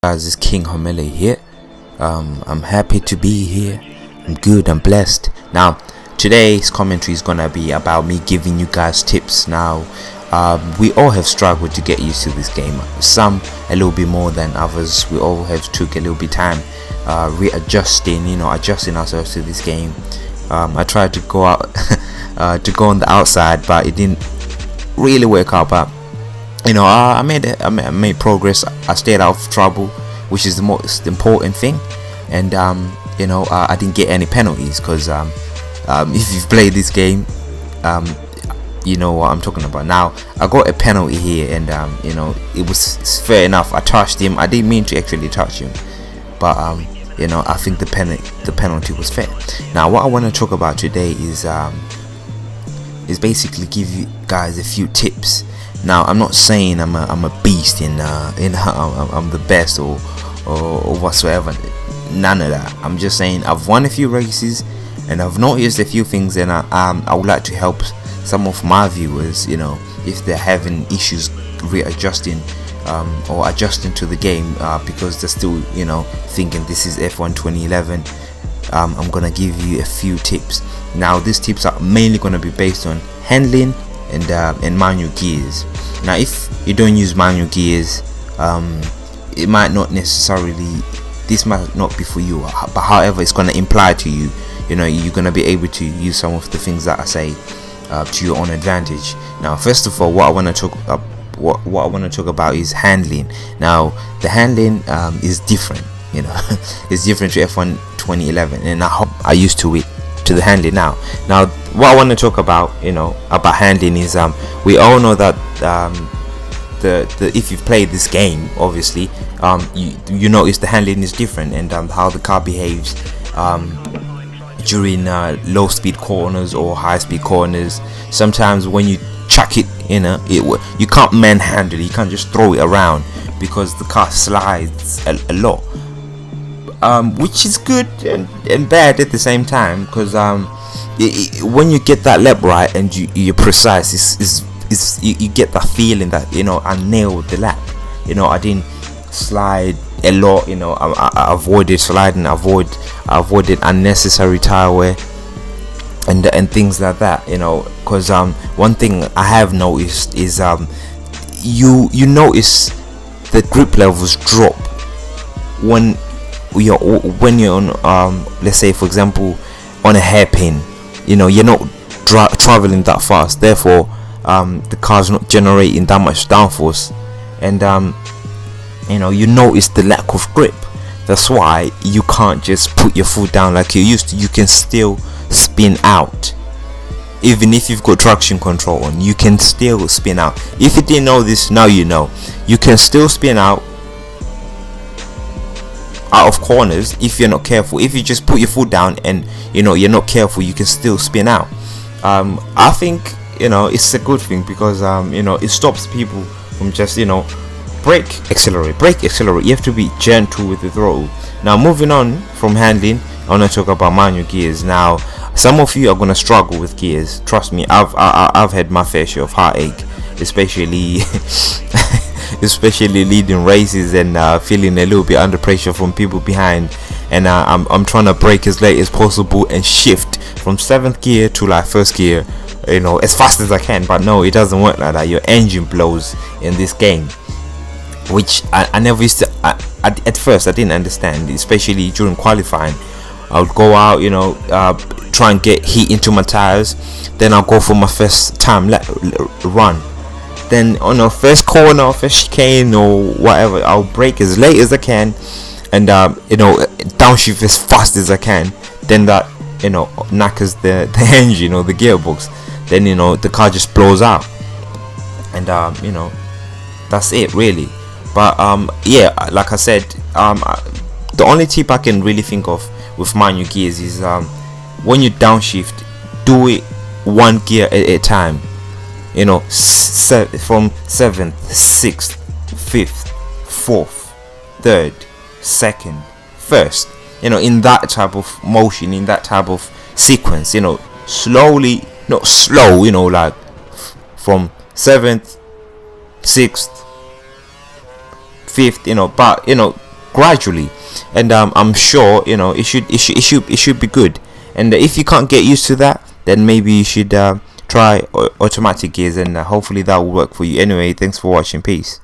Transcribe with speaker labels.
Speaker 1: Guys, it's King Homele here. I'm happy to be here. I'm good, I'm blessed. Now, today's commentary is gonna be about me giving you guys tips. Now, we all have struggled to get used to this game. Some a little bit more than others. We all have took a little bit time readjusting, adjusting ourselves to this game. I tried to go out to go on the outside, but it didn't really work out. But I made progress. I stayed out of trouble, which is the most important thing. And I didn't get any penalties because if you've played this game, you know what I'm talking about. Now I got a penalty here, and it was fair enough. I touched him. I didn't mean to actually touch him, but I think the penalty was fair. Now what I want to talk about today is basically give you guys a few tips. Now I'm not saying I'm a beast in I'm the best or whatsoever. None of that. I'm just saying I've won a few races and I've noticed a few things, and I would like to help some of my viewers, if they're having issues readjusting or adjusting to the game because they're still thinking this is F1 2011. I'm gonna give you a few tips. Now these tips are mainly gonna be based on handling and manual gears. Now if you don't use manual gears, it might not necessarily, this might not be for you, but however it's going to imply to you, you're going to be able to use some of the things that I say to your own advantage. Now first of all, what I want to talk about is handling. Now the handling is different, it's different to F1 2011, and I hope I used to it to the handling now. What I want to talk about about handling is we all know that the if you've played this game, obviously you notice the handling is different, and how the car behaves during low speed corners or high speed corners. Sometimes when you chuck it you can't manhandle it, you can't just throw it around because the car slides a lot, which is good and bad at the same time, because when you get that lap right and you're precise, you get that feeling that I nailed the lap. I didn't slide a lot. I avoided sliding, I avoided unnecessary tire wear and things like that. Because one thing I have noticed is you notice the grip levels drop when you're on let's say for example on a hairpin. You're not traveling that fast, therefore the car's not generating that much downforce, and you notice the lack of grip. That's why you can't just put your foot down like you used to. You can still spin out, even if you've got traction control on. You can still spin out. If you didn't know this, now you know. You can still spin out of corners if you're not careful. If you just put your foot down and you're not careful, you can still spin out. I think it's a good thing because it stops people from just brake accelerate. You have to be gentle with the throttle. Now moving on from handling, I want to talk about manual gears. Now some of you are going to struggle with gears. Trust me, I've had my fair share of heartache, especially especially leading races and feeling a little bit under pressure from people behind, and I'm trying to brake as late as possible and shift from 7th gear to like 1st gear as fast as I can. But no, it doesn't work like that. Your engine blows in this game, which I never used to. At first I didn't understand, especially during qualifying. I would go out try and get heat into my tires, then I'll go for my first time run. Then on a first corner, first chicane or whatever, I'll brake as late as I can and downshift as fast as I can. Then that knackers the engine or the gearbox. Then the car just blows out, and that's it really. But yeah, like I said, the only tip I can really think of with manual gears is when you downshift, do it one gear at a time. From 7th, 6th, 5th, 4th, 3rd, 2nd, 1st. In that type of motion, in that type of sequence. Slowly, not slow. Like from 7th, 6th, 5th, but gradually, and I'm sure, you know, it should be good. And if you can't get used to that, then maybe you should try automatic gears, and hopefully that will work for you. Anyway, thanks for watching. Peace.